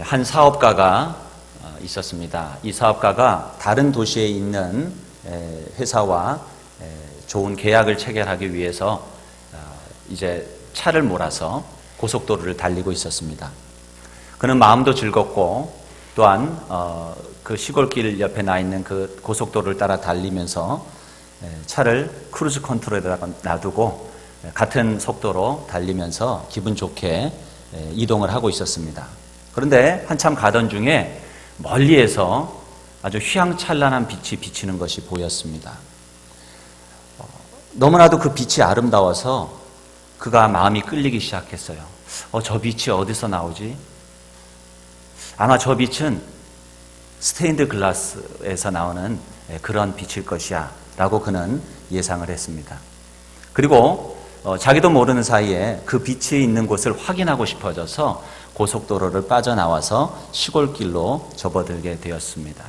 한 사업가가 있었습니다. 이 사업가가 다른 도시에 있는 회사와 좋은 계약을 체결하기 위해서 이제 차를 몰아서 고속도로를 달리고 있었습니다. 그는 마음도 즐겁고 또한 그 시골길 옆에 나 있는 그 고속도로를 따라 달리면서 차를 크루즈 컨트롤에다가 놔두고 같은 속도로 달리면서 기분 좋게 이동을 하고 있었습니다. 그런데 한참 가던 중에 멀리에서 아주 휘황찬란한 빛이 비치는 것이 보였습니다. 너무나도 그 빛이 아름다워서 그가 마음이 끌리기 시작했어요. 저 빛이 어디서 나오지? 아마 저 빛은 스테인드 글라스에서 나오는 그런 빛일 것이야 라고 그는 예상을 했습니다. 그리고 자기도 모르는 사이에 그 빛이 있는 곳을 확인하고 싶어져서 고속도로를 빠져나와서 시골길로 접어들게 되었습니다.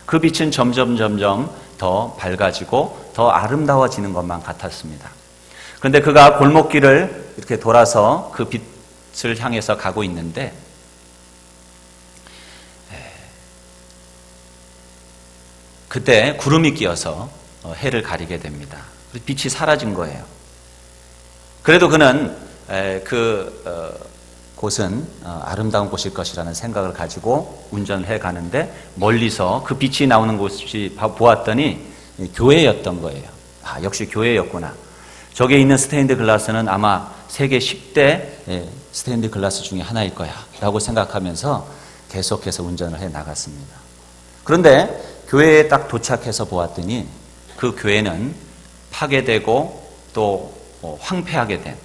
그 빛은 점점 더 밝아지고 더 아름다워지는 것만 같았습니다. 그런데 그가 골목길을 이렇게 돌아서 그 빛을 향해서 가고 있는데 그때 구름이 끼어서 해를 가리게 됩니다. 빛이 사라진 거예요. 그래도 그는 곳은 아름다운 곳일 것이라는 생각을 가지고 운전을 해 가는데 멀리서 그 빛이 나오는 곳이 보았더니 교회였던 거예요. 역시 교회였구나. 저기에 있는 스테인드 글라스는 아마 세계 10대 스테인드 글라스 중에 하나일 거야 라고 생각하면서 계속해서 운전을 해 나갔습니다. 그런데 교회에 딱 도착해서 보았더니 그 교회는 파괴되고 또 황폐하게 된,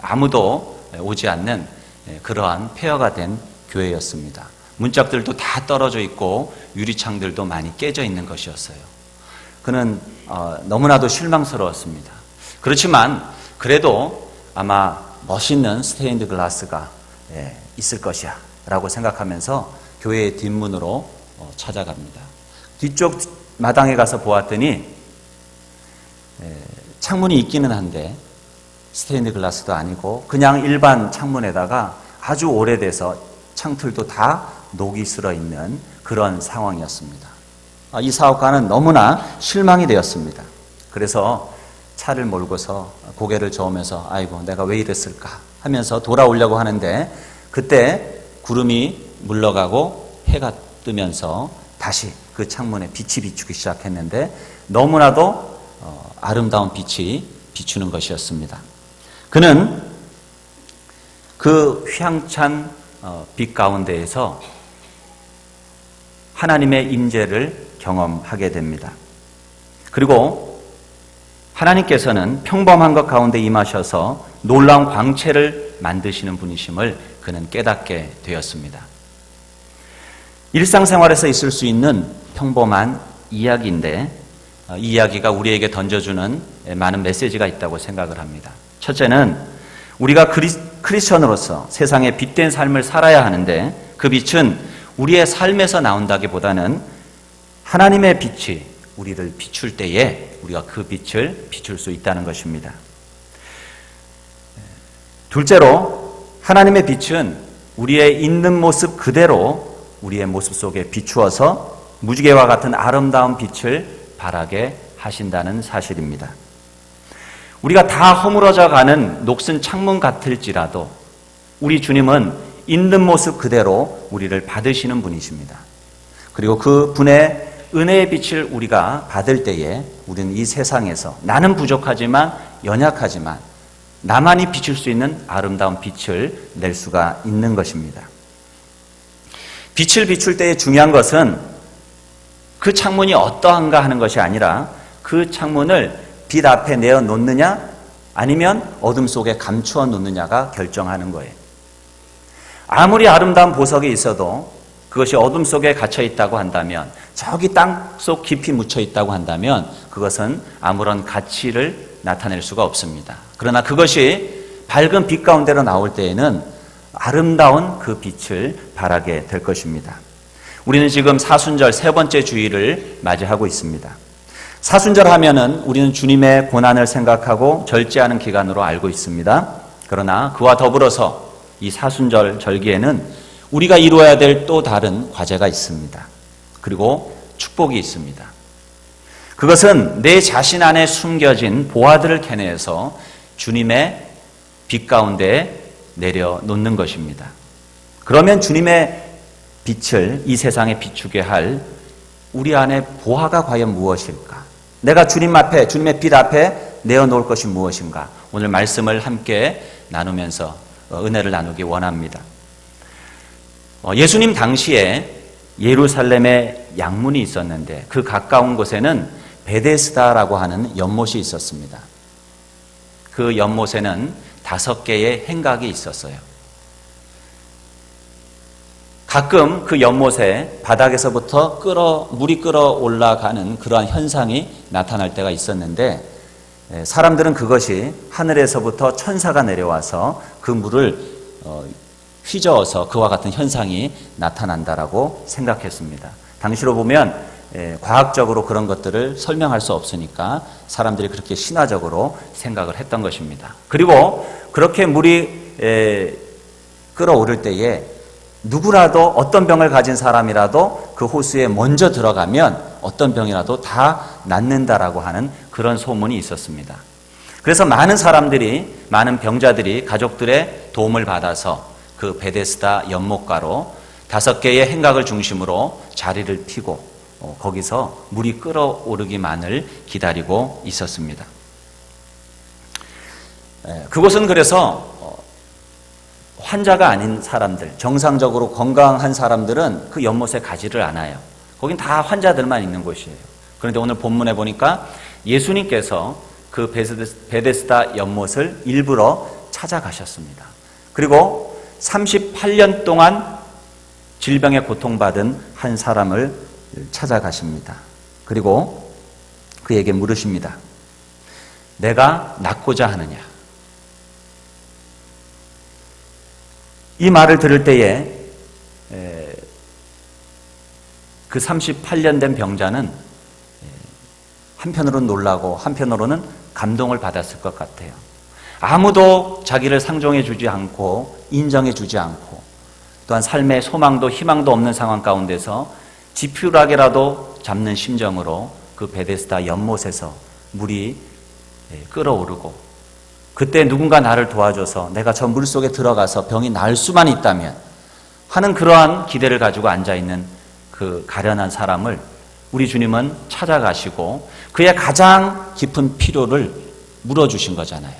아무도 오지 않는 그러한 폐허가 된 교회였습니다. 문짝들도 다 떨어져 있고 유리창들도 많이 깨져 있는 것이었어요. 그는 너무나도 실망스러웠습니다. 그렇지만 그래도 아마 멋있는 스테인드 글라스가 있을 것이야 라고 생각하면서 교회의 뒷문으로 찾아갑니다. 뒤쪽 마당에 가서 보았더니 창문이 있기는 한데 스테인드 글라스도 아니고 그냥 일반 창문에다가 아주 오래돼서 창틀도 다 녹이 슬어 있는 그런 상황이었습니다. 이 사업가는 너무나 실망이 되었습니다. 그래서 차를 몰고서 고개를 저으면서 아이고 내가 왜 이랬을까 하면서 돌아오려고 하는데 그때 구름이 물러가고 해가 뜨면서 다시 그 창문에 빛이 비추기 시작했는데 너무나도 아름다운 빛이 비추는 것이었습니다. 그는 그 휘황찬 빛 가운데에서 하나님의 임재를 경험하게 됩니다. 그리고 하나님께서는 평범한 것 가운데 임하셔서 놀라운 광채를 만드시는 분이심을 그는 깨닫게 되었습니다. 일상생활에서 있을 수 있는 평범한 이야기인데 이 이야기가 우리에게 던져주는 많은 메시지가 있다고 생각을 합니다. 첫째는 우리가 크리스천으로서 세상에 빛된 삶을 살아야 하는데 그 빛은 우리의 삶에서 나온다기보다는 하나님의 빛이 우리를 비출 때에 우리가 그 빛을 비출 수 있다는 것입니다. 둘째로 하나님의 빛은 우리의 있는 모습 그대로 우리의 모습 속에 비추어서 무지개와 같은 아름다운 빛을 발하게 하신다는 사실입니다. 우리가 다 허물어져 가는 녹슨 창문 같을지라도 우리 주님은 있는 모습 그대로 우리를 받으시는 분이십니다. 그리고 그 분의 은혜의 빛을 우리가 받을 때에 우리는 이 세상에서 나는 부족하지만 연약하지만 나만이 비출 수 있는 아름다운 빛을 낼 수가 있는 것입니다. 빛을 비출 때에 중요한 것은 그 창문이 어떠한가 하는 것이 아니라 그 창문을 빛 앞에 내어 놓느냐 아니면 어둠 속에 감추어 놓느냐가 결정하는 거예요. 아무리 아름다운 보석이 있어도 그것이 어둠 속에 갇혀 있다고 한다면 저기 땅속 깊이 묻혀 있다고 한다면 그것은 아무런 가치를 나타낼 수가 없습니다. 그러나 그것이 밝은 빛 가운데로 나올 때에는 아름다운 그 빛을 발하게 될 것입니다. 우리는 지금 사순절 세 번째 주일을 맞이하고 있습니다. 사순절 하면은 우리는 주님의 고난을 생각하고 절제하는 기간으로 알고 있습니다. 그러나 그와 더불어서 이 사순절 절기에는 우리가 이루어야 될 또 다른 과제가 있습니다. 그리고 축복이 있습니다. 그것은 내 자신 안에 숨겨진 보화들을 캐내서 주님의 빛 가운데 내려놓는 것입니다. 그러면 주님의 빛을 이 세상에 비추게 할 우리 안에 보화가 과연 무엇일까? 내가 주님 앞에, 주님의 빛 앞에 내어놓을 것이 무엇인가? 오늘 말씀을 함께 나누면서 은혜를 나누기 원합니다. 예수님 당시에 예루살렘에 양문이 있었는데 그 가까운 곳에는 베데스다라고 하는 연못이 있었습니다. 그 연못에는 5개의 행각이 있었어요. 가끔 그 연못에 바닥에서부터 물이 끓어올라가는 그러한 현상이 나타날 때가 있었는데 사람들은 그것이 하늘에서부터 천사가 내려와서 그 물을 휘저어서 그와 같은 현상이 나타난다라고 생각했습니다. 당시로 보면 과학적으로 그런 것들을 설명할 수 없으니까 사람들이 그렇게 신화적으로 생각을 했던 것입니다. 그리고 그렇게 물이 끓어오를 때에 누구라도 어떤 병을 가진 사람이라도 그 호수에 먼저 들어가면 어떤 병이라도 다 낫는다라고 하는 그런 소문이 있었습니다. 그래서 많은 사람들이, 많은 병자들이 가족들의 도움을 받아서 그 베데스다 연못가로 5개의 행각을 중심으로 자리를 피고 거기서 물이 끓어오르기만을 기다리고 있었습니다. 그곳은 그래서 환자가 아닌 사람들, 정상적으로 건강한 사람들은 그 연못에 가지를 않아요. 거긴 다 환자들만 있는 곳이에요. 그런데 오늘 본문에 보니까 예수님께서 그 베데스다 연못을 일부러 찾아가셨습니다. 그리고 38년 동안 질병에 고통받은 한 사람을 찾아가십니다. 그리고 그에게 물으십니다. 내가 낫고자 하느냐? 이 말을 들을 때에 그 38년 된 병자는 한편으로는 놀라고 한편으로는 감동을 받았을 것 같아요. 아무도 자기를 상종해 주지 않고 인정해 주지 않고 또한 삶의 소망도 희망도 없는 상황 가운데서 지푸라기라도 잡는 심정으로 그 베데스다 연못에서 물이 끓어오르고 그때 누군가 나를 도와줘서 내가 저 물속에 들어가서 병이 나을 수만 있다면 하는 그러한 기대를 가지고 앉아있는 그 가련한 사람을 우리 주님은 찾아가시고 그의 가장 깊은 필요를 물어주신 거잖아요.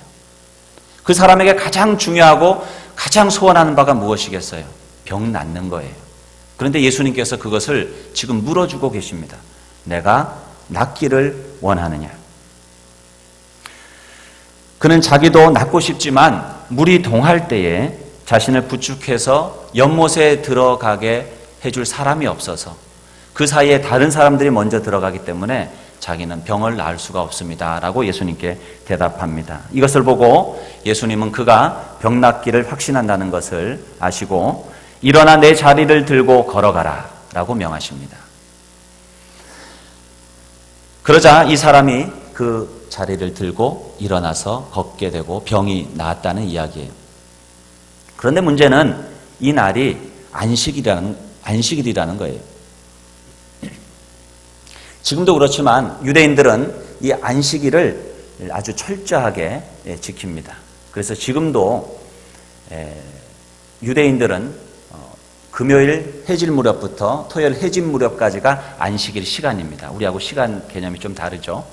그 사람에게 가장 중요하고 가장 소원하는 바가 무엇이겠어요? 병 낫는 거예요. 그런데 예수님께서 그것을 지금 물어주고 계십니다. 내가 낫기를 원하느냐? 그는 자기도 낫고 싶지만 물이 동할 때에 자신을 부축해서 연못에 들어가게 해줄 사람이 없어서 그 사이에 다른 사람들이 먼저 들어가기 때문에 자기는 병을 나을 수가 없습니다. 라고 예수님께 대답합니다. 이것을 보고 예수님은 그가 병 낫기를 확신한다는 것을 아시고 일어나 내 자리를 들고 걸어가라 라고 명하십니다. 그러자 이 사람이 그 자리를 들고 일어나서 걷게 되고 병이 나았다는 이야기예요. 그런데 문제는 이 날이 안식일이라는 거예요. 지금도 그렇지만 유대인들은 이 안식일을 아주 철저하게 지킵니다. 그래서 지금도 유대인들은 금요일 해질 무렵부터 토요일 해질 무렵까지가 안식일 시간입니다. 우리하고 시간 개념이 좀 다르죠.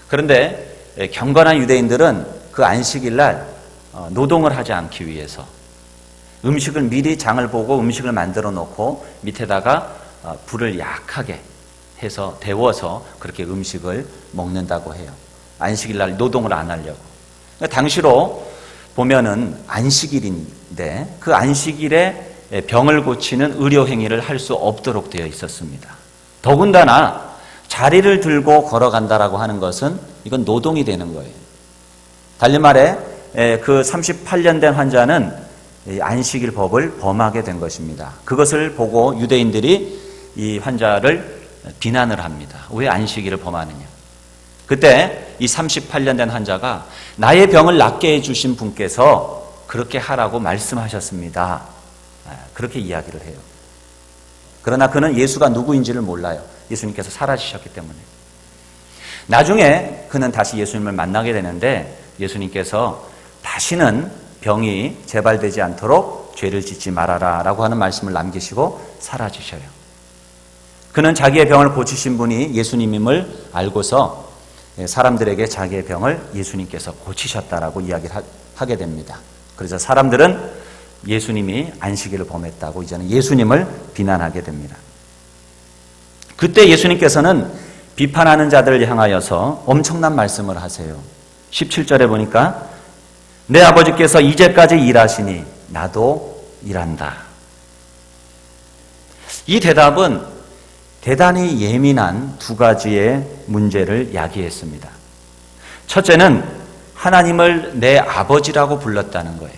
그런데 경건한 유대인들은 그 안식일 날 노동을 하지 않기 위해서 음식을 미리 장을 보고 음식을 만들어 놓고 밑에다가 불을 약하게 해서 데워서 그렇게 음식을 먹는다고 해요. 안식일 날 노동을 안 하려고. 당시로 보면은 안식일인데 그 안식일에 병을 고치는 의료 행위를 할 수 없도록 되어 있었습니다. 더군다나 자리를 들고 걸어간다라고 하는 것은 이건 노동이 되는 거예요. 달리 말해 그 38년 된 환자는 안식일 법을 범하게 된 것입니다. 그것을 보고 유대인들이 이 환자를 비난을 합니다. 왜 안식일을 범하느냐. 그때 이 38년 된 환자가 나의 병을 낫게 해주신 분께서 그렇게 하라고 말씀하셨습니다. 그렇게 이야기를 해요. 그러나 그는 예수가 누구인지를 몰라요. 예수님께서 사라지셨기 때문에. 나중에 그는 다시 예수님을 만나게 되는데 예수님께서 다시는 병이 재발되지 않도록 죄를 짓지 말아라 라고 하는 말씀을 남기시고 사라지셔요. 그는 자기의 병을 고치신 분이 예수님임을 알고서 사람들에게 자기의 병을 예수님께서 고치셨다라고 이야기를 하게 됩니다. 그래서 사람들은 예수님이 안식일을 범했다고 이제는 예수님을 비난하게 됩니다. 그때 예수님께서는 비판하는 자들을 향하여서 엄청난 말씀을 하세요. 17절에 보니까 내 아버지께서 이제까지 일하시니 나도 일한다. 이 대답은 대단히 예민한 두 가지의 문제를 야기했습니다. 첫째는 하나님을 내 아버지라고 불렀다는 거예요.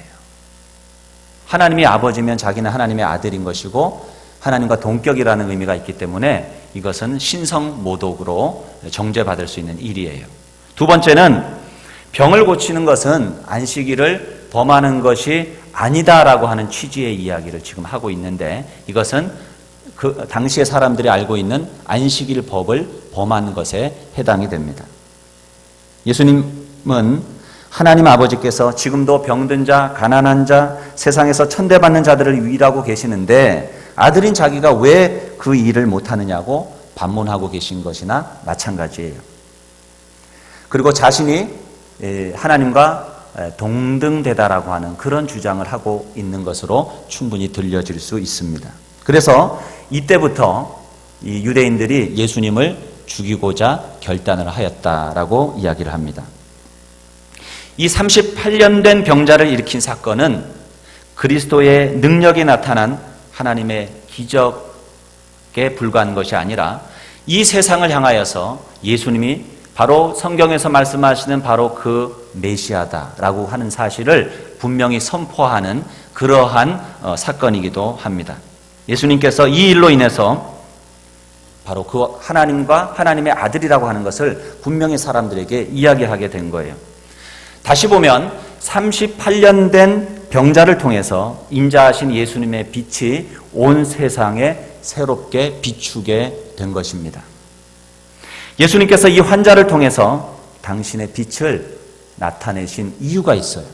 하나님이 아버지면 자기는 하나님의 아들인 것이고 하나님과 동격이라는 의미가 있기 때문에 이것은 신성모독으로 정죄받을 수 있는 일이에요. 두 번째는 병을 고치는 것은 안식일을 범하는 것이 아니다라고 하는 취지의 이야기를 지금 하고 있는데 이것은 그 당시의 사람들이 알고 있는 안식일 법을 범한 것에 해당이 됩니다. 예수님은 하나님 아버지께서 지금도 병든 자, 가난한 자, 세상에서 천대받는 자들을 위로하고 계시는데 아들인 자기가 왜 그 일을 못하느냐고 반문하고 계신 것이나 마찬가지예요. 그리고 자신이 하나님과 동등되다라고 하는 그런 주장을 하고 있는 것으로 충분히 들려질 수 있습니다. 그래서 이때부터 이 유대인들이 예수님을 죽이고자 결단을 하였다라고 이야기를 합니다. 이 38년 된 병자를 일으킨 사건은 그리스도의 능력이 나타난 하나님의 기적에 불과한 것이 아니라 이 세상을 향하여서 예수님이 바로 성경에서 말씀하시는 바로 그 메시아다라고 하는 사실을 분명히 선포하는 그러한 사건이기도 합니다. 예수님께서 이 일로 인해서 바로 그 하나님과 하나님의 아들이라고 하는 것을 분명히 사람들에게 이야기하게 된 거예요. 다시 보면 38년 된 병자를 통해서 인자하신 예수님의 빛이 온 세상에 새롭게 비추게 된 것입니다. 예수님께서 이 환자를 통해서 당신의 빛을 나타내신 이유가 있어요.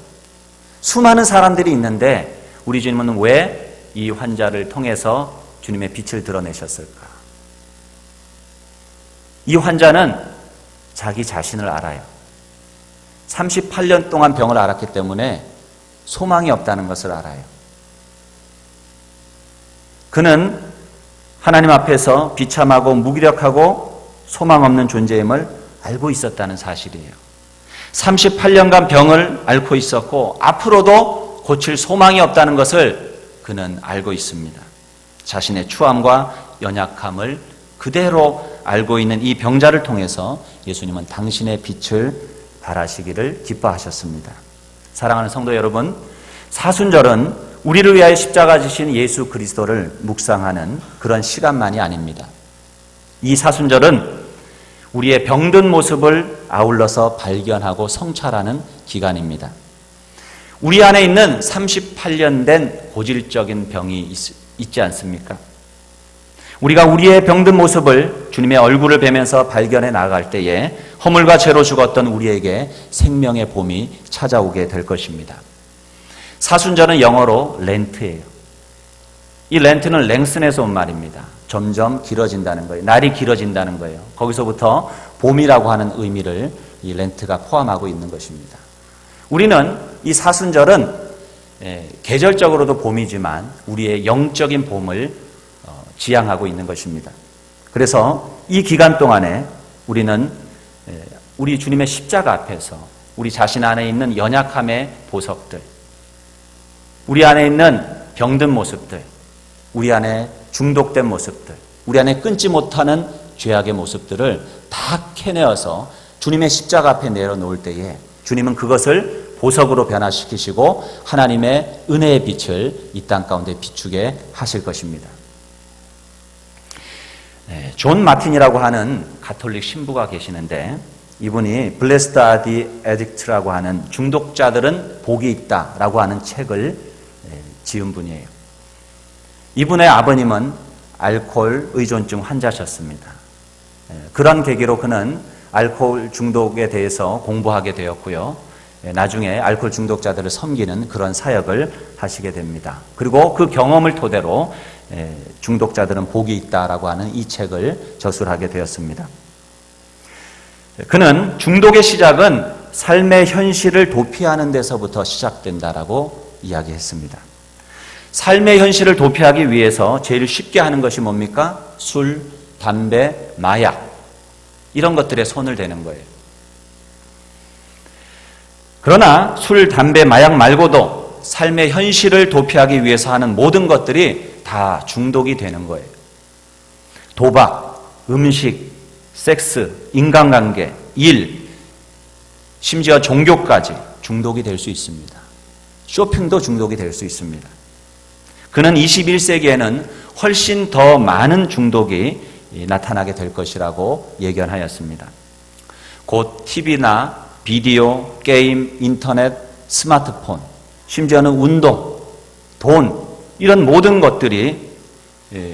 수많은 사람들이 있는데 우리 주님은 왜 이 환자를 통해서 주님의 빛을 드러내셨을까? 이 환자는 자기 자신을 알아요. 38년 동안 병을 앓았기 때문에 소망이 없다는 것을 알아요. 그는 하나님 앞에서 비참하고 무기력하고 소망 없는 존재임을 알고 있었다는 사실이에요. 38년간 병을 앓고 있었고 앞으로도 고칠 소망이 없다는 것을 그는 알고 있습니다. 자신의 추함과 연약함을 그대로 알고 있는 이 병자를 통해서 예수님은 당신의 빛을 발하시기를 기뻐하셨습니다. 사랑하는 성도 여러분, 사순절은 우리를 위하여 십자가 지신 예수 그리스도를 묵상하는 그런 시간만이 아닙니다. 이 사순절은 우리의 병든 모습을 아울러서 발견하고 성찰하는 기간입니다. 우리 안에 있는 38년 된 고질적인 병이 있지 않습니까? 우리가 우리의 병든 모습을 주님의 얼굴을 뵈면서 발견해 나갈 때에 허물과 죄로 죽었던 우리에게 생명의 봄이 찾아오게 될 것입니다. 사순절은 영어로 렌트예요. 이 렌트는 랭슨에서 온 말입니다. 점점 길어진다는 거예요. 날이 길어진다는 거예요. 거기서부터 봄이라고 하는 의미를 이 렌트가 포함하고 있는 것입니다. 우리는 이 사순절은 계절적으로도 봄이지만 우리의 영적인 봄을 지향하고 있는 것입니다. 그래서 이 기간 동안에 우리는 우리 주님의 십자가 앞에서 우리 자신 안에 있는 연약함의 보석들, 우리 안에 있는 병든 모습들, 우리 안에 중독된 모습들, 우리 안에 끊지 못하는 죄악의 모습들을 다 캐내어서 주님의 십자가 앞에 내려놓을 때에 주님은 그것을 보석으로 변화시키시고 하나님의 은혜의 빛을 이 땅 가운데 비추게 하실 것입니다. 존 마틴이라고 하는 가톨릭 신부가 계시는데 이분이 Blessed are the Addict라고 하는 중독자들은 복이 있다라고 하는 책을 지은 분이에요. 이분의 아버님은 알코올 의존증 환자셨습니다. 그런 계기로 그는 알코올 중독에 대해서 공부하게 되었고요. 나중에 알코올 중독자들을 섬기는 그런 사역을 하시게 됩니다. 그리고 그 경험을 토대로 중독자들은 복이 있다라고 하는 이 책을 저술하게 되었습니다. 그는 중독의 시작은 삶의 현실을 도피하는 데서부터 시작된다라고 이야기했습니다. 삶의 현실을 도피하기 위해서 제일 쉽게 하는 것이 뭡니까? 술, 담배, 마약 이런 것들에 손을 대는 거예요. 그러나 술, 담배, 마약 말고도 삶의 현실을 도피하기 위해서 하는 모든 것들이 다 중독이 되는 거예요. 도박, 음식, 섹스, 인간관계, 일, 심지어 종교까지 중독이 될 수 있습니다. 쇼핑도 중독이 될 수 있습니다. 그는 21세기에는 훨씬 더 많은 중독이 나타나게 될 것이라고 예견하였습니다. 곧 TV나 비디오, 게임, 인터넷, 스마트폰, 심지어는 운동, 돈 이런 모든 것들이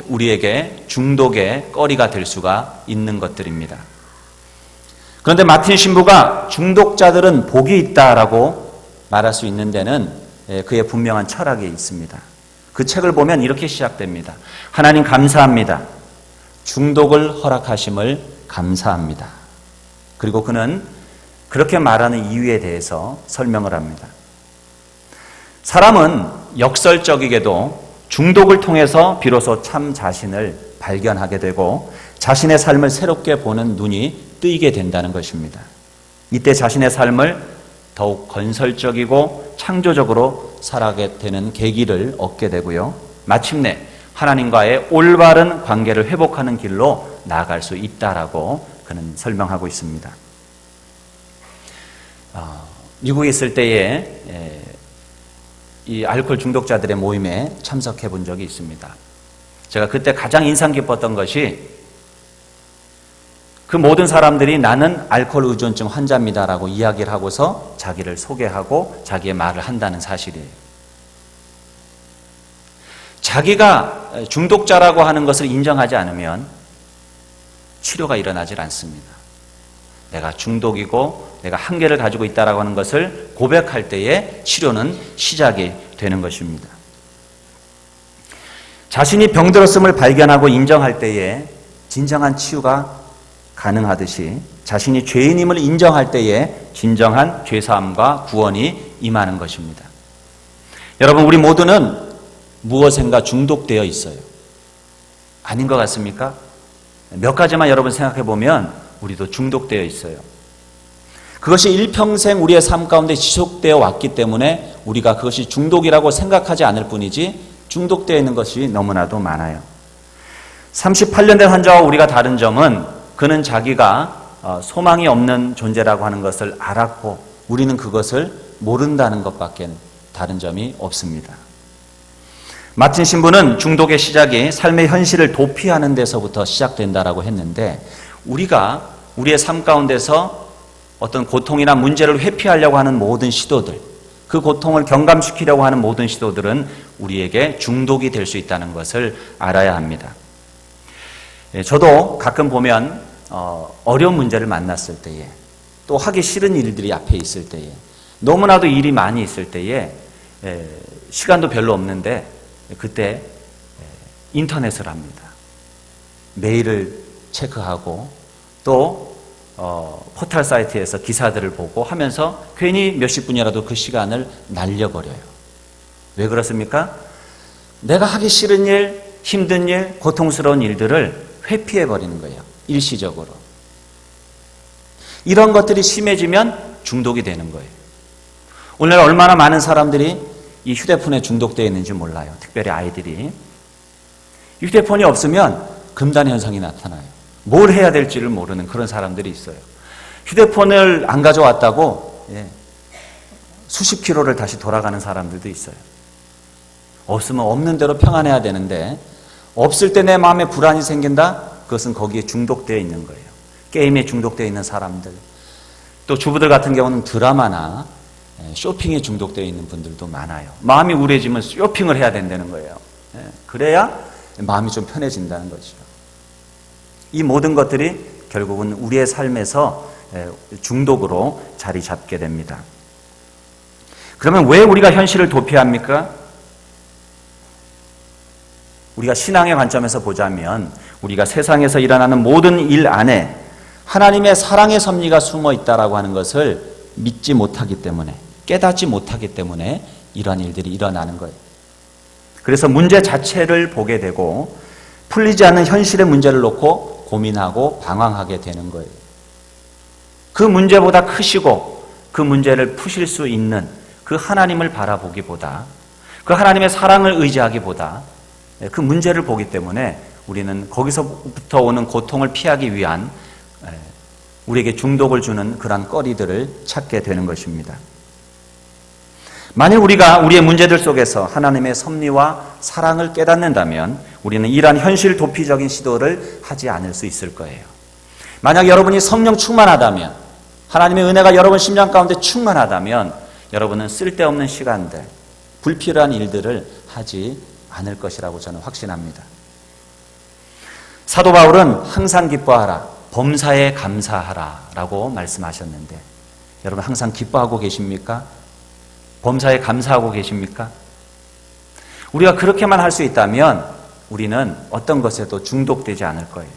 우리에게 중독의 거리가 될 수가 있는 것들입니다. 그런데 마틴 신부가 중독자들은 복이 있다라고 말할 수 있는 데는 그의 분명한 철학이 있습니다. 그 책을 보면 이렇게 시작됩니다. 하나님 감사합니다. 중독을 허락하심을 감사합니다. 그리고 그는 그렇게 말하는 이유에 대해서 설명을 합니다. 사람은 역설적이게도 중독을 통해서 비로소 참 자신을 발견하게 되고 자신의 삶을 새롭게 보는 눈이 뜨이게 된다는 것입니다. 이때 자신의 삶을 더욱 건설적이고 창조적으로 살아가게 되는 계기를 얻게 되고요. 마침내 하나님과의 올바른 관계를 회복하는 길로 나아갈 수 있다라고 그는 설명하고 있습니다. 미국에 있을 때에 이 알코올 중독자들의 모임에 참석해 본 적이 있습니다. 제가 그때 가장 인상 깊었던 것이 그 모든 사람들이 나는 알코올 의존증 환자입니다라고 이야기를 하고서 자기를 소개하고 자기의 말을 한다는 사실이에요. 자기가 중독자라고 하는 것을 인정하지 않으면 치료가 일어나질 않습니다. 내가 중독이고 내가 한계를 가지고 있다라고 하는 것을 고백할 때에 치료는 시작이 되는 것입니다. 자신이 병들었음을 발견하고 인정할 때에 진정한 치유가 가능하듯이 자신이 죄인임을 인정할 때에 진정한 죄사함과 구원이 임하는 것입니다. 여러분, 우리 모두는 무엇인가 중독되어 있어요. 아닌 것 같습니까? 몇 가지만 여러분 생각해 보면 우리도 중독되어 있어요. 그것이 일평생 우리의 삶 가운데 지속되어 왔기 때문에 우리가 그것이 중독이라고 생각하지 않을 뿐이지 중독되어 있는 것이 너무나도 많아요. 38년 된 환자와 우리가 다른 점은 그는 자기가 소망이 없는 존재라고 하는 것을 알았고 우리는 그것을 모른다는 것밖에 다른 점이 없습니다. 마틴 신부는 중독의 시작이 삶의 현실을 도피하는 데서부터 시작된다라고 했는데 우리가 우리의 삶 가운데서 어떤 고통이나 문제를 회피하려고 하는 모든 시도들, 그 고통을 경감시키려고 하는 모든 시도들은 우리에게 중독이 될 수 있다는 것을 알아야 합니다. 저도 가끔 보면 어려운 문제를 만났을 때에 또 하기 싫은 일들이 앞에 있을 때에 너무나도 일이 많이 있을 때에 시간도 별로 없는데 그때 인터넷을 합니다. 메일을 체크하고 또 포털 사이트에서 기사들을 보고 하면서 괜히 몇십 분이라도 그 시간을 날려버려요. 왜 그렇습니까? 내가 하기 싫은 일, 힘든 일, 고통스러운 일들을 회피해버리는 거예요. 일시적으로. 이런 것들이 심해지면 중독이 되는 거예요. 오늘 얼마나 많은 사람들이 이 휴대폰에 중독되어 있는지 몰라요. 특별히 아이들이. 휴대폰이 없으면 금단 현상이 나타나요. 뭘 해야 될지를 모르는 그런 사람들이 있어요. 휴대폰을 안 가져왔다고 수십 킬로를 다시 돌아가는 사람들도 있어요. 없으면 없는 대로 평안해야 되는데 없을 때 내 마음에 불안이 생긴다? 그것은 거기에 중독되어 있는 거예요. 게임에 중독되어 있는 사람들. 또 주부들 같은 경우는 드라마나 쇼핑에 중독되어 있는 분들도 많아요. 마음이 우울해지면 쇼핑을 해야 된다는 거예요. 그래야 마음이 좀 편해진다는 거죠. 이 모든 것들이 결국은 우리의 삶에서 중독으로 자리 잡게 됩니다. 그러면 왜 우리가 현실을 도피해야 합니까? 우리가 신앙의 관점에서 보자면 우리가 세상에서 일어나는 모든 일 안에 하나님의 사랑의 섭리가 숨어 있다라고 하는 것을 믿지 못하기 때문에, 깨닫지 못하기 때문에 이러한 일들이 일어나는 거예요. 그래서 문제 자체를 보게 되고 풀리지 않는 현실의 문제를 놓고 고민하고 방황하게 되는 거예요. 그 문제보다 크시고 그 문제를 푸실 수 있는 그 하나님을 바라보기보다, 그 하나님의 사랑을 의지하기보다 그 문제를 보기 때문에 우리는 거기서부터 오는 고통을 피하기 위한 우리에게 중독을 주는 그러한 거리들을 찾게 되는 것입니다. 만일 우리가 우리의 문제들 속에서 하나님의 섭리와 사랑을 깨닫는다면 우리는 이러한 현실 도피적인 시도를 하지 않을 수 있을 거예요. 만약 여러분이 성령 충만하다면, 하나님의 은혜가 여러분 심령 가운데 충만하다면 여러분은 쓸데없는 시간들, 불필요한 일들을 하지 않을 것이라고 저는 확신합니다. 사도 바울은 항상 기뻐하라, 범사에 감사하라 라고 말씀하셨는데 여러분 항상 기뻐하고 계십니까? 범사에 감사하고 계십니까? 우리가 그렇게만 할 수 있다면 우리는 어떤 것에도 중독되지 않을 거예요.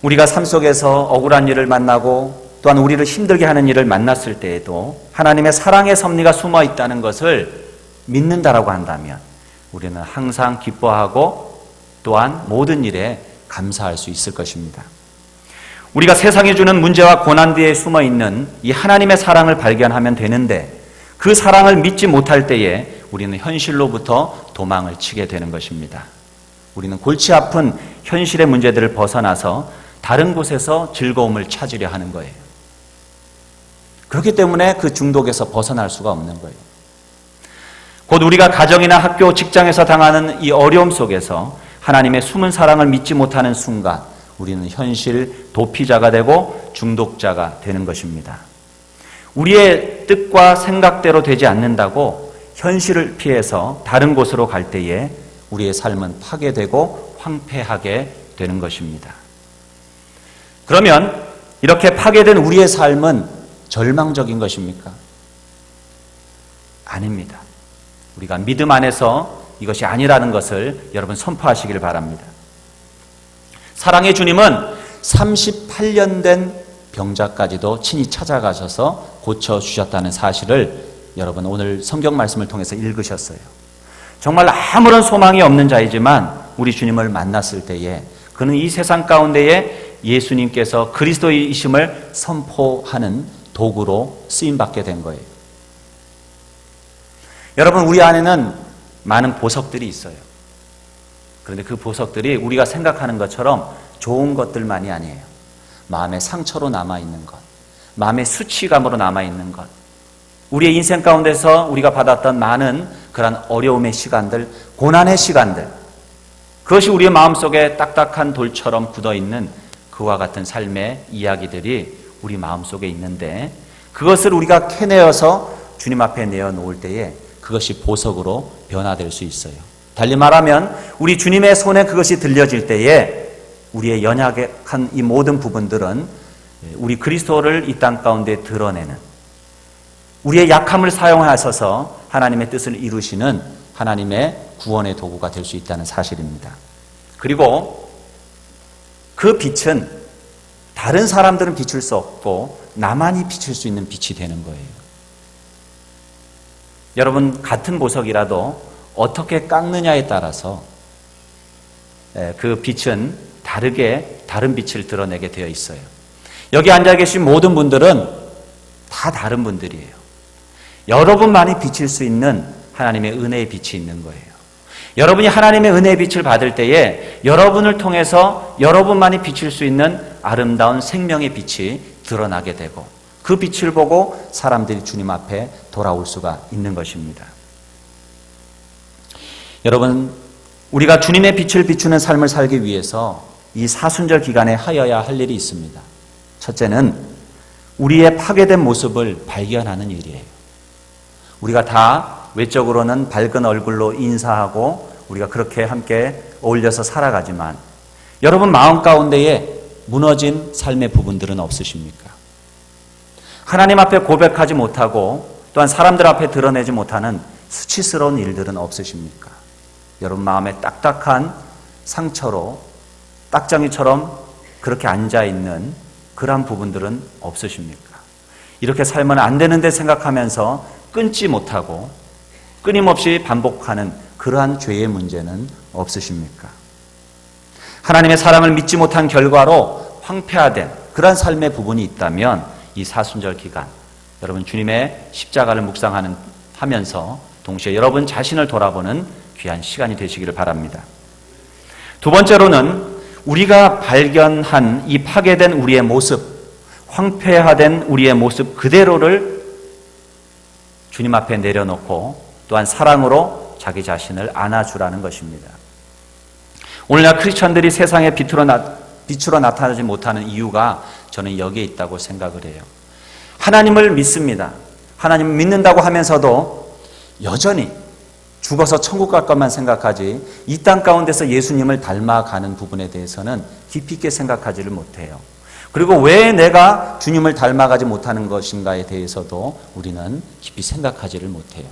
우리가 삶 속에서 억울한 일을 만나고 또한 우리를 힘들게 하는 일을 만났을 때에도 하나님의 사랑의 섭리가 숨어 있다는 것을 믿는다라고 한다면 우리는 항상 기뻐하고 또한 모든 일에 감사할 수 있을 것입니다. 우리가 세상이 주는 문제와 고난 뒤에 숨어 있는 이 하나님의 사랑을 발견하면 되는데 그 사랑을 믿지 못할 때에 우리는 현실로부터 도망을 치게 되는 것입니다. 우리는 골치 아픈 현실의 문제들을 벗어나서 다른 곳에서 즐거움을 찾으려 하는 거예요. 그렇기 때문에 그 중독에서 벗어날 수가 없는 거예요. 곧 우리가 가정이나 학교, 직장에서 당하는 이 어려움 속에서 하나님의 숨은 사랑을 믿지 못하는 순간 우리는 현실 도피자가 되고 중독자가 되는 것입니다. 우리의 뜻과 생각대로 되지 않는다고 현실을 피해서 다른 곳으로 갈 때에 우리의 삶은 파괴되고 황폐하게 되는 것입니다. 그러면 이렇게 파괴된 우리의 삶은 절망적인 것입니까? 아닙니다. 우리가 믿음 안에서 이것이 아니라는 것을 여러분 선포하시길 바랍니다. 사랑의 주님은 38년 된 병자까지도 친히 찾아가셔서 고쳐주셨다는 사실을 여러분 오늘 성경 말씀을 통해서 읽으셨어요. 정말 아무런 소망이 없는 자이지만 우리 주님을 만났을 때에 그는 이 세상 가운데에 예수님께서 그리스도이심을 선포하는 도구로 쓰임받게 된 거예요. 여러분 우리 안에는 많은 보석들이 있어요. 그런데 그 보석들이 우리가 생각하는 것처럼 좋은 것들만이 아니에요. 마음의 상처로 남아있는 것, 마음의 수치감으로 남아있는 것, 우리의 인생 가운데서 우리가 받았던 많은 그런 어려움의 시간들, 고난의 시간들, 그것이 우리의 마음속에 딱딱한 돌처럼 굳어있는 그와 같은 삶의 이야기들이 우리 마음속에 있는데 그것을 우리가 캐내어서 주님 앞에 내어놓을 때에 그것이 보석으로 변화될 수 있어요. 달리 말하면 우리 주님의 손에 그것이 들려질 때에 우리의 연약한 이 모든 부분들은 우리 그리스도를 이 땅 가운데 드러내는 우리의 약함을 사용하셔서 하나님의 뜻을 이루시는 하나님의 구원의 도구가 될 수 있다는 사실입니다. 그리고 그 빛은 다른 사람들은 비출 수 없고 나만이 비출 수 있는 빛이 되는 거예요. 여러분 같은 보석이라도 어떻게 깎느냐에 따라서 그 빛은 다르게 다른 빛을 드러내게 되어 있어요. 여기 앉아 계신 모든 분들은 다 다른 분들이에요. 여러분만이 비칠 수 있는 하나님의 은혜의 빛이 있는 거예요. 여러분이 하나님의 은혜의 빛을 받을 때에 여러분을 통해서 여러분만이 비칠 수 있는 아름다운 생명의 빛이 드러나게 되고 그 빛을 보고 사람들이 주님 앞에 돌아올 수가 있는 것입니다. 여러분, 우리가 주님의 빛을 비추는 삶을 살기 위해서 이 사순절 기간에 하여야 할 일이 있습니다. 첫째는 우리의 파괴된 모습을 발견하는 일이에요. 우리가 다 외적으로는 밝은 얼굴로 인사하고 우리가 그렇게 함께 어울려서 살아가지만 여러분 마음 가운데에 무너진 삶의 부분들은 없으십니까? 하나님 앞에 고백하지 못하고 또한 사람들 앞에 드러내지 못하는 수치스러운 일들은 없으십니까? 여러분 마음에 딱딱한 상처로 딱정이처럼 그렇게 앉아있는 그러한 부분들은 없으십니까? 이렇게 살면 안 되는데 생각하면서 끊지 못하고 끊임없이 반복하는 그러한 죄의 문제는 없으십니까? 하나님의 사랑을 믿지 못한 결과로 황폐화된 그러한 삶의 부분이 있다면 이 사순절 기간 여러분 주님의 십자가를 묵상하면서 동시에 여러분 자신을 돌아보는 귀한 시간이 되시기를 바랍니다. 두 번째로는 우리가 발견한 이 파괴된 우리의 모습, 황폐화된 우리의 모습 그대로를 주님 앞에 내려놓고 또한 사랑으로 자기 자신을 안아주라는 것입니다. 오늘날 크리스천들이 세상의 빛으로 나타나지 못하는 이유가 저는 여기에 있다고 생각을 해요. 하나님을 믿습니다. 하나님을 믿는다고 하면서도 여전히 죽어서 천국 갈 것만 생각하지 이 땅 가운데서 예수님을 닮아가는 부분에 대해서는 깊이 있게 생각하지를 못해요. 그리고 왜 내가 주님을 닮아가지 못하는 것인가에 대해서도 우리는 깊이 생각하지를 못해요.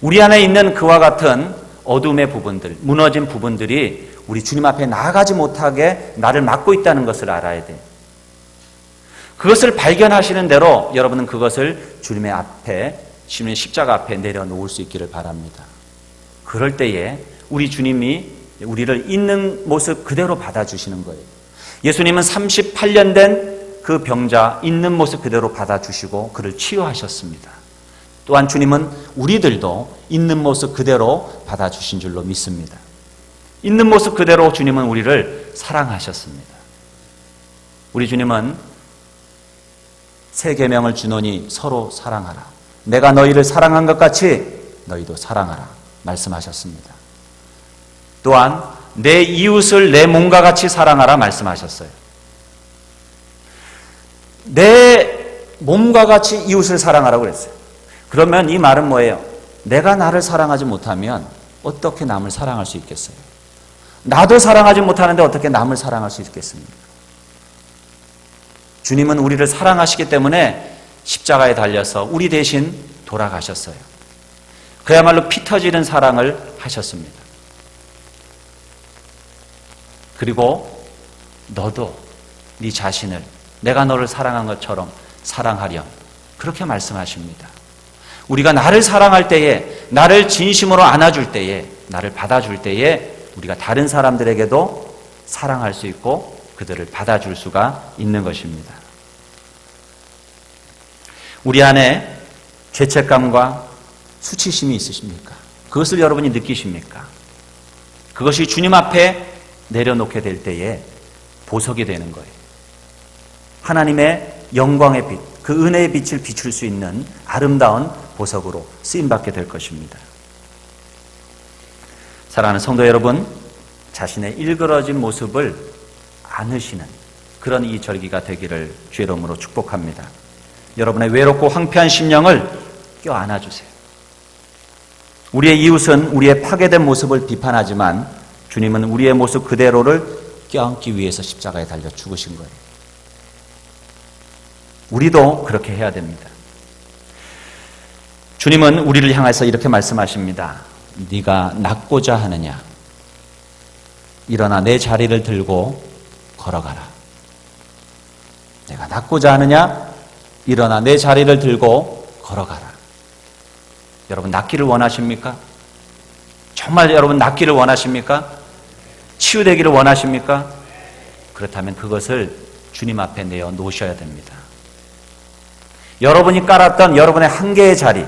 우리 안에 있는 그와 같은 어둠의 부분들, 무너진 부분들이 우리 주님 앞에 나아가지 못하게 나를 막고 있다는 것을 알아야 돼요. 그것을 발견하시는 대로 여러분은 그것을 주님의 앞에, 주님의 십자가 앞에 내려놓을 수 있기를 바랍니다. 그럴 때에 우리 주님이 우리를 있는 모습 그대로 받아주시는 거예요. 예수님은 38년 된 그 병자 있는 모습 그대로 받아주시고 그를 치유하셨습니다. 또한 주님은 우리들도 있는 모습 그대로 받아주신 줄로 믿습니다. 있는 모습 그대로 주님은 우리를 사랑하셨습니다. 우리 주님은 새 계명을 주노니 서로 사랑하라. 내가 너희를 사랑한 것 같이 너희도 사랑하라 말씀하셨습니다. 또한 내 이웃을 내 몸과 같이 사랑하라 말씀하셨어요. 내 몸과 같이 이웃을 사랑하라고 그랬어요. 그러면 이 말은 뭐예요? 내가 나를 사랑하지 못하면 어떻게 남을 사랑할 수 있겠어요? 나도 사랑하지 못하는데 어떻게 남을 사랑할 수 있겠습니까? 주님은 우리를 사랑하시기 때문에 십자가에 달려서 우리 대신 돌아가셨어요. 그야말로 피 터지는 사랑을 하셨습니다. 그리고 너도 네 자신을 내가 너를 사랑한 것처럼 사랑하렴 그렇게 말씀하십니다. 우리가 나를 사랑할 때에, 나를 진심으로 안아줄 때에, 나를 받아줄 때에 우리가 다른 사람들에게도 사랑할 수 있고 그들을 받아줄 수가 있는 것입니다. 우리 안에 죄책감과 수치심이 있으십니까? 그것을 여러분이 느끼십니까? 그것이 주님 앞에 내려놓게 될 때에 보석이 되는 거예요. 하나님의 영광의 빛, 그 은혜의 빛을 비출 수 있는 아름다운 보석으로 쓰임받게 될 것입니다. 사랑하는 성도 여러분, 자신의 일그러진 모습을 안으시는 그런 이 절기가 되기를 주의 이름으로 축복합니다. 여러분의 외롭고 황폐한 심령을 껴안아주세요. 우리의 이웃은 우리의 파괴된 모습을 비판하지만 주님은 우리의 모습 그대로를 껴안기 위해서 십자가에 달려 죽으신 거예요. 우리도 그렇게 해야 됩니다. 주님은 우리를 향해서 이렇게 말씀하십니다. 네가 낫고자 하느냐? 일어나 내 자리를 들고 걸어가라. 내가 낫고자 하느냐? 일어나 내 자리를 들고 걸어가라. 여러분 낫기를 원하십니까? 정말 여러분 낫기를 원하십니까? 치유되기를 원하십니까? 그렇다면 그것을 주님 앞에 내어 놓으셔야 됩니다. 여러분이 깔았던 여러분의 한계의 자리,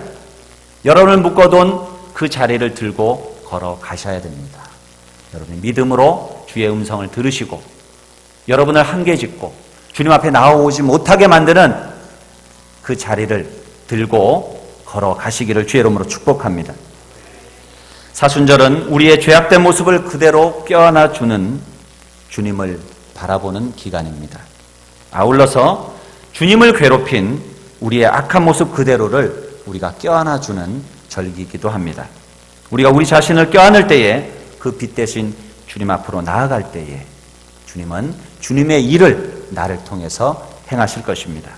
여러분을 묶어둔 그 자리를 들고 걸어가셔야 됩니다. 여러분이 믿음으로 주의 음성을 들으시고 여러분을 한계 짓고 주님 앞에 나오지 못하게 만드는 그 자리를 들고 걸어가시기를 주의 이름으로 축복합니다. 사순절은 우리의 죄악된 모습을 그대로 껴안아주는 주님을 바라보는 기간입니다. 아울러서 주님을 괴롭힌 우리의 악한 모습 그대로를 우리가 껴안아주는 절기이기도 합니다. 우리가 우리 자신을 껴안을 때에 그 빛 대신 주님 앞으로 나아갈 때에 주님은 주님의 일을 나를 통해서 행하실 것입니다.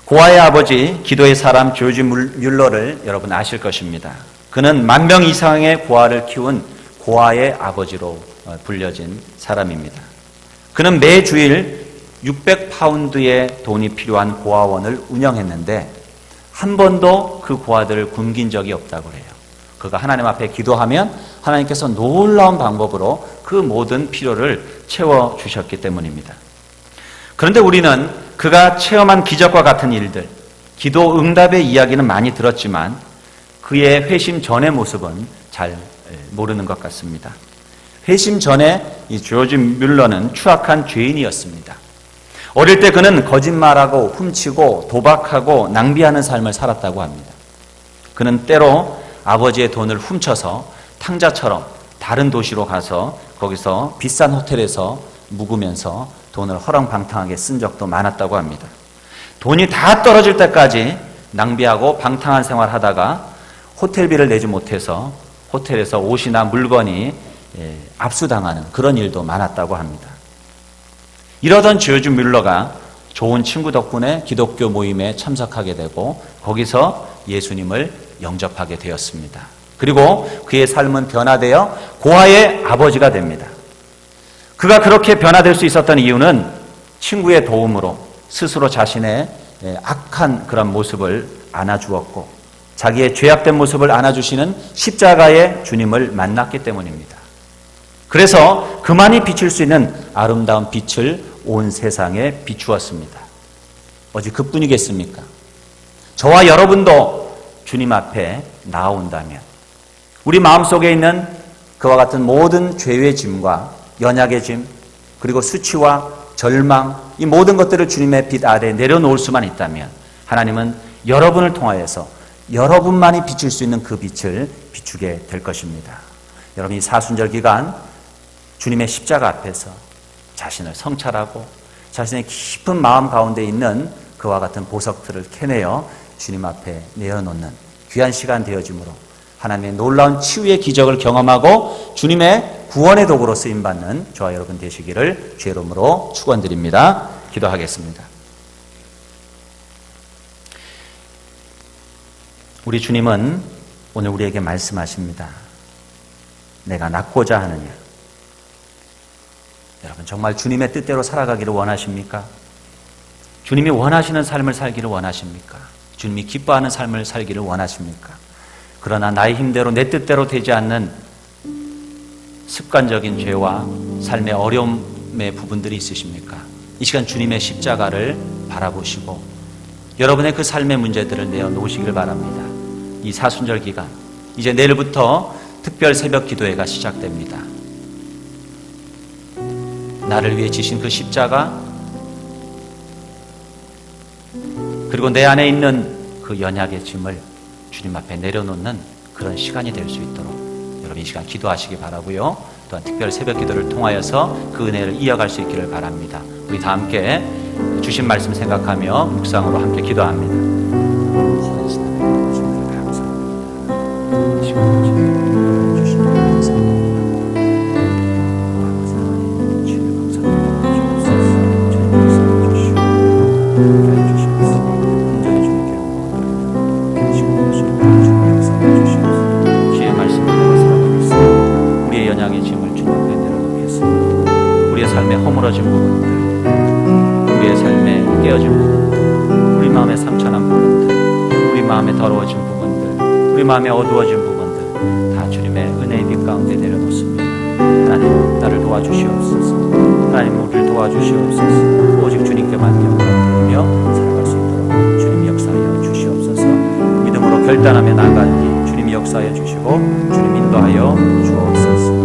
고아의 아버지, 기도의 사람 조지 뮬러를 여러분 아실 것입니다. 그는 10,000명 이상의 고아를 키운 고아의 아버지로 불려진 사람입니다. 그는 매 주일 600파운드의 돈이 필요한 고아원을 운영했는데 한 번도 그 고아들을 굶긴 적이 없다고 해요. 그가 하나님 앞에 기도하면 하나님께서 놀라운 방법으로 그 모든 필요를 채워주셨기 때문입니다. 그런데 우리는 그가 체험한 기적과 같은 일들, 기도 응답의 이야기는 많이 들었지만 그의 회심 전의 모습은 잘 모르는 것 같습니다. 회심 전에 이 조지 뮬러는 추악한 죄인이었습니다. 어릴 때 그는 거짓말하고 훔치고 도박하고 낭비하는 삶을 살았다고 합니다. 그는 때로 아버지의 돈을 훔쳐서 탕자처럼 다른 도시로 가서 거기서 비싼 호텔에서 묵으면서 돈을 허랑방탕하게 쓴 적도 많았다고 합니다. 돈이 다 떨어질 때까지 낭비하고 방탕한 생활하다가 호텔비를 내지 못해서 호텔에서 옷이나 물건이 압수당하는 그런 일도 많았다고 합니다. 이러던 조지 뮬러가 좋은 친구 덕분에 기독교 모임에 참석하게 되고 거기서 예수님을 영접하게 되었습니다. 그리고 그의 삶은 변화되어 고아의 아버지가 됩니다. 그가 그렇게 변화될 수 있었던 이유는 친구의 도움으로 스스로 자신의 악한 그런 모습을 안아주었고 자기의 죄악된 모습을 안아주시는 십자가의 주님을 만났기 때문입니다. 그래서 그만이 비칠 수 있는 아름다운 빛을 온 세상에 비추었습니다. 어찌 그뿐이겠습니까? 저와 여러분도 주님 앞에 나아온다면 우리 마음속에 있는 그와 같은 모든 죄의 짐과 연약의 짐 그리고 수치와 절망 이 모든 것들을 주님의 빛 아래에 내려놓을 수만 있다면 하나님은 여러분을 통하여서 여러분만이 비칠 수 있는 그 빛을 비추게 될 것입니다. 여러분이 사순절 기간 주님의 십자가 앞에서 자신을 성찰하고 자신의 깊은 마음 가운데 있는 그와 같은 보석들을 캐내어 주님 앞에 내어놓는 귀한 시간 되어지므로 하나님의 놀라운 치유의 기적을 경험하고 주님의 구원의 도구로 쓰임받는 저와 여러분 되시기를 주의 이름으로 축원드립니다. 기도하겠습니다. 우리 주님은 오늘 우리에게 말씀하십니다. 내가 낫고자 하느냐? 여러분 정말 주님의 뜻대로 살아가기를 원하십니까? 주님이 원하시는 삶을 살기를 원하십니까? 주님이 기뻐하는 삶을 살기를 원하십니까? 그러나 나의 힘대로 내 뜻대로 되지 않는 습관적인 죄와 삶의 어려움의 부분들이 있으십니까? 이 시간 주님의 십자가를 바라보시고 여러분의 그 삶의 문제들을 내어놓으시길 바랍니다. 이 사순절 기간 이제 내일부터 특별 새벽 기도회가 시작됩니다. 나를 위해 지신 그 십자가 그리고 내 안에 있는 그 연약의 짐을 주님 앞에 내려놓는 그런 시간이 될 수 있도록 여러분 이 시간 기도하시기 바라고요. 또한 특별 새벽 기도를 통하여서 그 은혜를 이어갈 수 있기를 바랍니다. 우리 다 함께 주신 말씀 생각하며 묵상으로 함께 기도합니다. 허물어진 부분들, 우리의 삶에 깨어진 부분들, 우리 마음에 상처난 부분들, 우리 마음에 더러워진 부분들, 우리 마음에 어두워진 부분들 다 주님의 은혜의 빛 가운데 내려놓습니다. 하나님 나를 도와주시옵소서. 하나님 우리를 도와주시옵소서. 오직 주님께만 영광 돌리며 살아갈 수 있도록 주님 역사하여 주시옵소서. 믿음으로 결단하며 나아가니 주님이 역사하여 주시고 주님 인도하여 주옵소서.